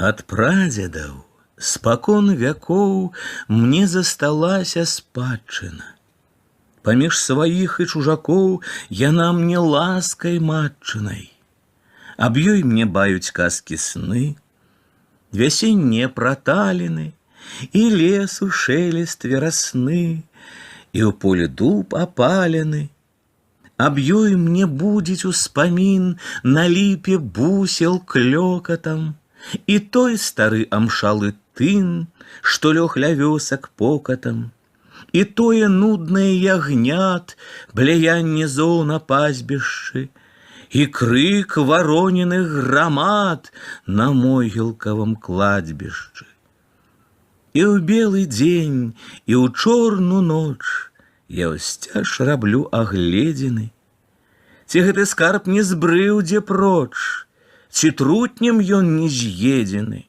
Ад прадзедаў спакон вякоў мне засталася спадчына. Паміж сваіх і чужакоў яна мне ласкай матчынай. Аб ёй мне баюць казкі сны, вясеннія праталіны і лесу шелест верасны, і ў полі дуб апалены. Аб ёй мне будзіць успамін на ліпе бусел клёкатам, і той стары амшалы тын, што лёг ля вёсак покатам, і тое нуднае ягнят, бляянне зоў на пазбішчы, і крык вароненых грамад на могілкавым кладбішчы. І ў белы дзень, і ў чорну ноч я ўсцяж раблю агледзіны. Ці гэты скарб не збрыў дзе проч, ці трутнем ён не з'едзены.